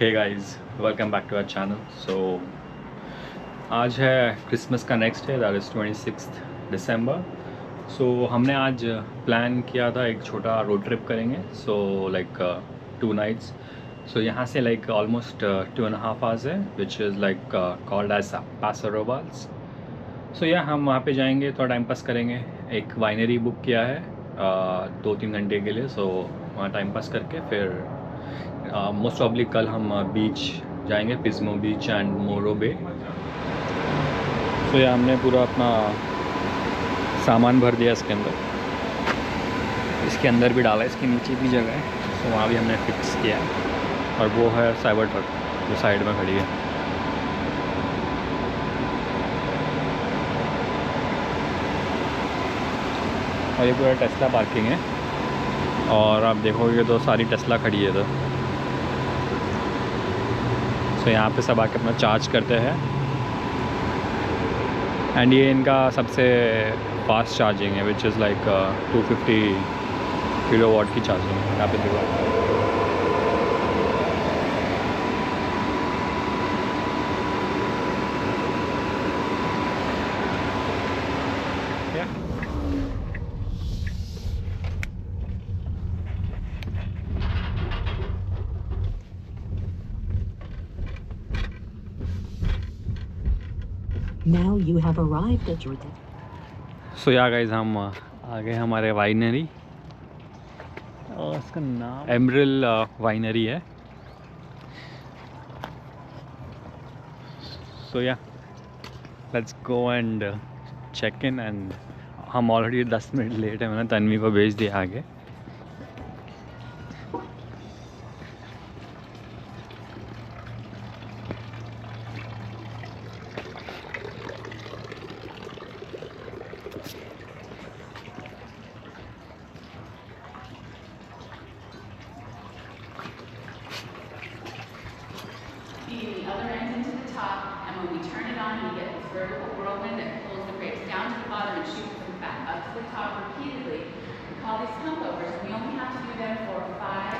Hey guys, welcome back to our channel. So आज है Christmas का next day, that is 26 December. So हमने आज प्लान किया था एक छोटा रोड ट्रिप करेंगे। So like 2 nights. सो यहाँ से लाइक ऑलमोस्ट 2.5 hours है, which is like called as Paso Robles. सो या हम वहाँ पे जाएंगे, थोड़ा टाइम पास करेंगे। एक वाइनरी बुक किया है 2-3 घंटे के लिए। सो वहाँ टाइम पास करके फिर मोस्ट प्रॉब्ली कल हम बीच जाएंगे, पिज्मो बीच एंड मोरो बे। तो ये हमने पूरा अपना सामान भर दिया इसके अंदर भी डाला है, इसके नीचे भी जगह है। तो वहाँ भी हमने फिक्स किया है। और वो है साइबर ट्रक जो साइड में खड़ी है। और ये पूरा टेस्ला पार्किंग है, और आप देखोगे तो सारी टेस्ला खड़ी है। तो यहाँ पे सब आके अपना चार्ज करते हैं। एंड ये इनका सबसे फास्ट चार्जिंग है, विच इज़ लाइक 250 किलोवाट की चार्जिंग है। यहाँ पे देखो, Now you have arrived at your सो या गाइस, हम आ गए हमारे वाइनरी, और इसका नाम एमरल वाइनरी है। So yeah let's go and check in. एंड हम ऑलरेडी 10 मिनट लेट है, मैंने तन्वी को भेज दिया आगे। The other end into the top, and when we turn it on, you get this vertical whirlwind that pulls the grapes down to the bottom and shoots them back up to the top repeatedly. We call these compovers, and we only have to do them for 5.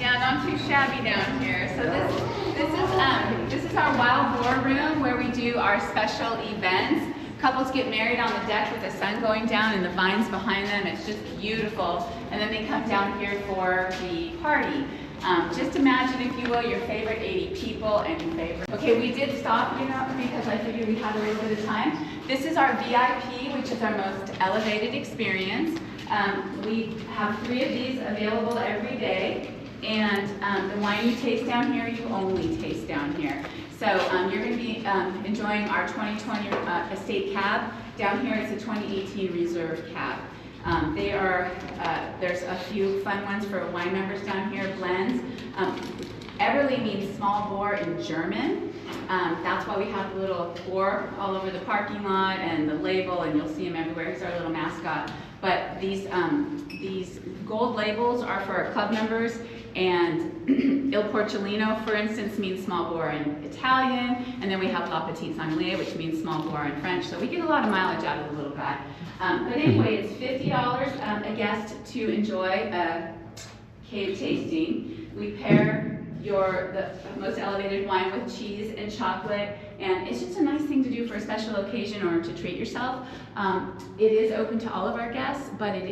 Yeah, not too shabby down here. So this is our wild boar room where we do our special events. Couples get married on the deck with the sun going down and the vines behind them. It's just beautiful. And then they come down here for the party. Just imagine, if you will, your favorite 80 people and your favorite. Okay, we did stop, because I figured we had a little bit of time. This is our VIP, which is our most elevated experience. We have 3 of these available every day. And the wine you taste down here, you only taste down here. So you're going to be enjoying our 2020 Estate Cab. Down here it's a 2018 Reserve Cab. There's a few fun ones for wine members down here, blends. Eberly means small bore in German. That's why we have the little boar all over the parking lot and the label, and you'll see him everywhere. He's our little mascot. But these gold labels are for our club members. And Il Porcellino, for instance, means small bore in Italian, and then we have La Petite Sanglier, which means small bore in French. So we get a lot of mileage out of the little guy. But anyway, it's $50 a guest to enjoy a cave tasting. We pair the most elevated wine with cheese and chocolate, and it's just a nice thing to do for a special occasion or to treat yourself. It is open to all of our guests, but it is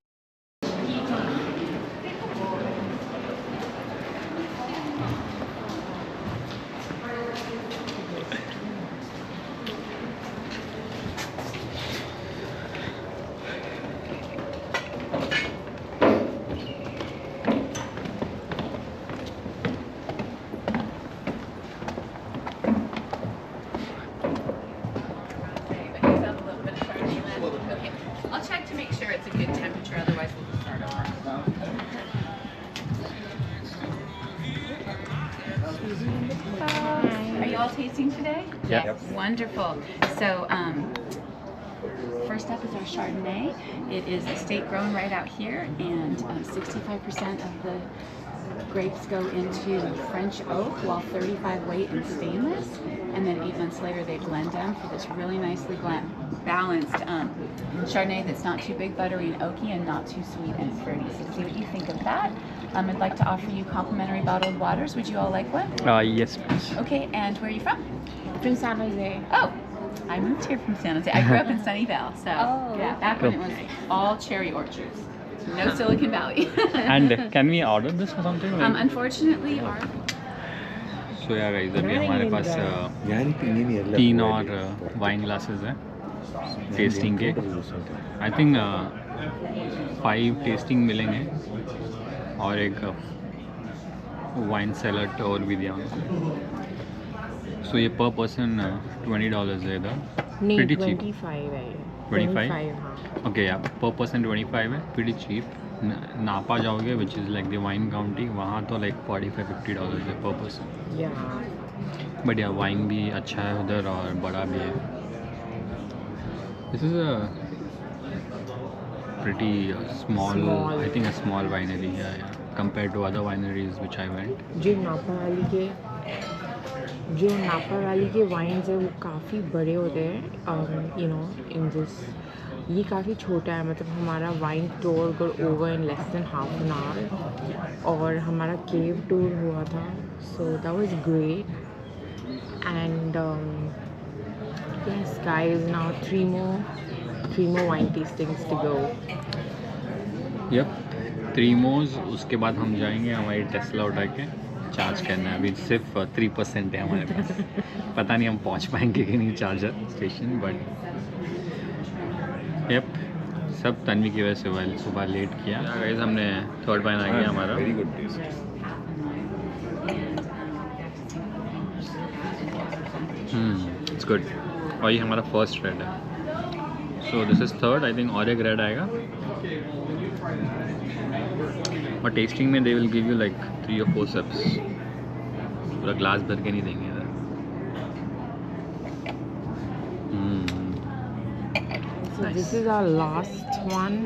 I'll check to make sure it's a good temperature, otherwise we'll just start over. Are you all tasting today? Yeah. Yes. Wonderful. So first up is our Chardonnay. It is estate grown right out here, and 65% of the grapes go into French oak, while 35 weight in stainless. And then 8 months later, they blend them for this really nicely balanced Chardonnay that's not too big, buttery, and oaky, and not too sweet and fruity. So see what you think of that. I'd like to offer you complimentary bottled waters. Would you all like one? Yes, please. Okay, and where are you from? From San Jose. Oh, I moved here from San Jose. I grew up in Sunnyvale, so yeah, back when it was all cherry orchards. No Silicon Valley. And can we order this or something? Unfortunately, our So yeah guys, अभी हमारे पास 3 और wine glasses हैं testing के. I think 5 testing मिलेंगे और एक wine salad और भी दिया. सो ये पर पर्सन $20 है इधर. नहीं, Pretty cheap. 25 है. 25? हाँ. ओके या पर पर्सन 25 है. Pretty cheap. नापा जाओगे which is like the wine county, वहाँ तो लाइक $45-50 है पर पर्सन. या. बट या वाइन भी अच्छा है उधर और बड़ा भी है. This is a pretty small, I think a small winery here, compared to other wineries which I went. जो नापा वाली के वाइन्स है वो काफ़ी बड़े होते हैं. यू नो इन दिस ये काफ़ी छोटा है. मतलब हमारा wine tour got over in less than half an hour, और हमारा केव टूर हुआ था. So that was great. And yes guys, now 3 more wine tastings to go. Yup 3 मोज. उसके बाद हम जाएंगे हमारी टेस्ला उठा के चार्ज करना है. अभी सिर्फ 3% है हमारे पास. पता नहीं हम पहुंच पाएंगे कि नहीं चार्जर स्टेशन. बट यप सब तन्वी की वजह से सुबह लेट किया. गाइस हमने थर्ड वाइन आ गया हमारा. Very good taste. It's good. और ये हमारा फर्स्ट रेड है. So this is third. I think और एक रेड आएगा. और टेस्टिंग में they will give you like 3 or 4 sips. पूरा ग्लास भर के नहीं देंगे इधर. So Nice. this is our last one,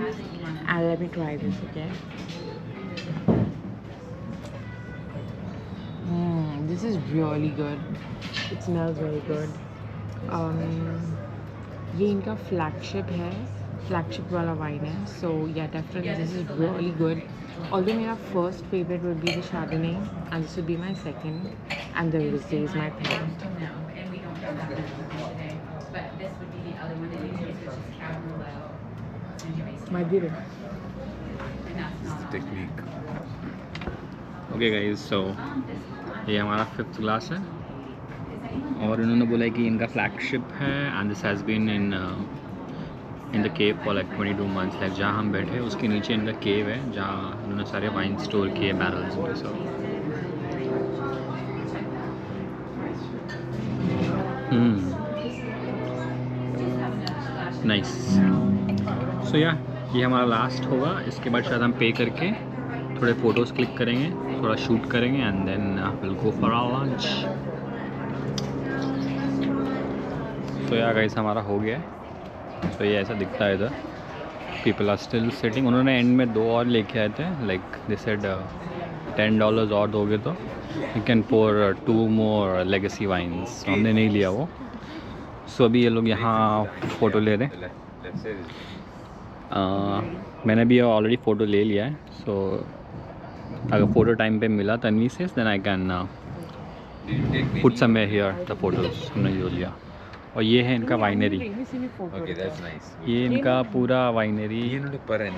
and let me try this, okay? This is really good. It smells very good. ये इनका flagship है, flagship वाला wine है. So yeah, definitely this is really good. Although my first favorite would be the Chardonnay, and this would be my second, and the Rosé is my third. no, and we don't have that today. But this would be the other one that you use, which is Cabernet and Riesling. Might be good. And that's not technique. Okay guys, so ये हमारा 5th glass है. और इन्होंने बोला है कि इनका flagship है. And this has been in the cave for like 22 months. Like जहाँ हम बैठे उसके नीचे इनका केव है जहाँ उन्होंने सारे वाइन स्टोर किए बैरल्स में. सब नाइस. सो या ये हमारा लास्ट होगा. इसके बाद शायद हम पे करके थोड़े फ़ोटोज़ क्लिक करेंगे, थोड़ा शूट करेंगे, and then will go for our lunch. तो या गाइस हमारा हो गया है. तो ये ऐसा दिखता है इधर. People are still sitting. उन्होंने एंड में 2 और लेके आए थे. लाइक दे सेड $10 और दोगे तो you can pour 2 more legacy wines. हमने नहीं लिया वो. सो अभी ये लोग यहाँ फ़ोटो ले रहे हैं. मैंने भी ऑलरेडी फ़ोटो ले लिया है. सो अगर फ़ोटो टाइम पे मिला तन्वी से then I can put somewhere here the photos. हमने जो लिया. और ये है इनका वाइनरी. Okay that's nice. ये इनका पूरा वाइनरी. ये इन्होंने पर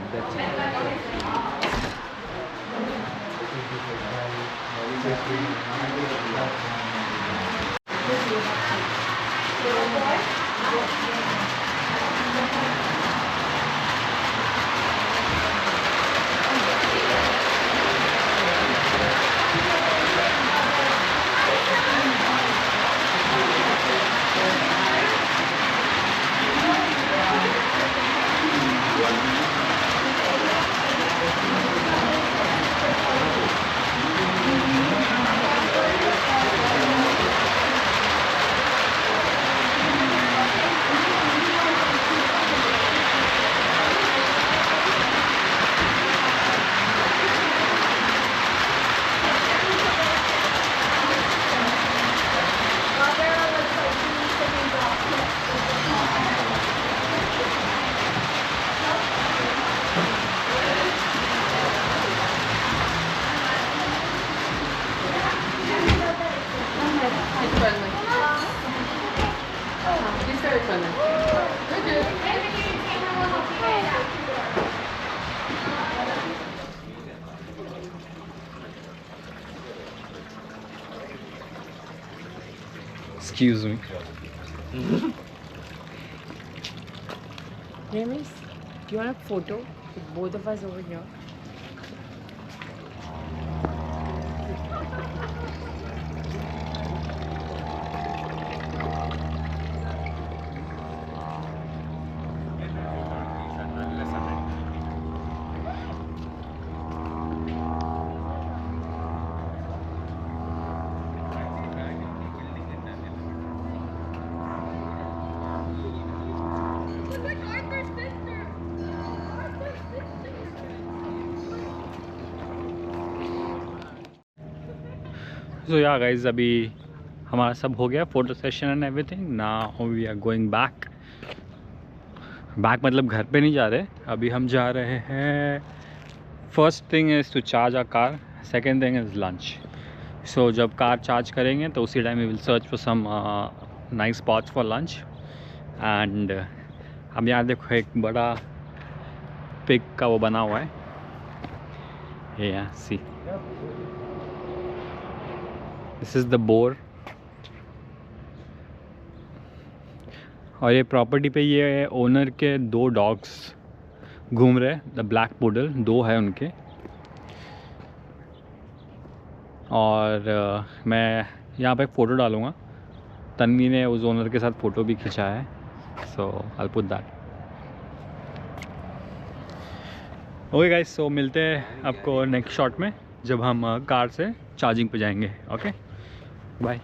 Excuse me. Remis, you want a photo with both of us over here? So yeah guys, अभी हमारा सब हो गया photo session and everything. Now we are going back. मतलब घर पे नहीं जा रहे, अभी हम जा रहे हैं. First thing is to charge our car, second thing is lunch. So जब कार चार्ज करेंगे तो उसी time we will search for some nice spots for lunch. And अब यहाँ देखो एक बड़ा पिग का वो बना हुआ है. ये सी, दिस इज़ द बोर. और ये प्रॉपर्टी पे ये ओनर के 2 डॉग्स घूम रहे. द ब्लैक पुडल 2 है उनके. और मैं यहाँ पे एक फ़ोटो डालूँगा. तन्वी ने उस ओनर के साथ फ़ोटो भी खिंचाया है. So I put that. Okay guys, so मिलते हैं आपको नेक्स्ट शॉट में जब हम कार से चार्जिंग पे जाएंगे. Okay, bye.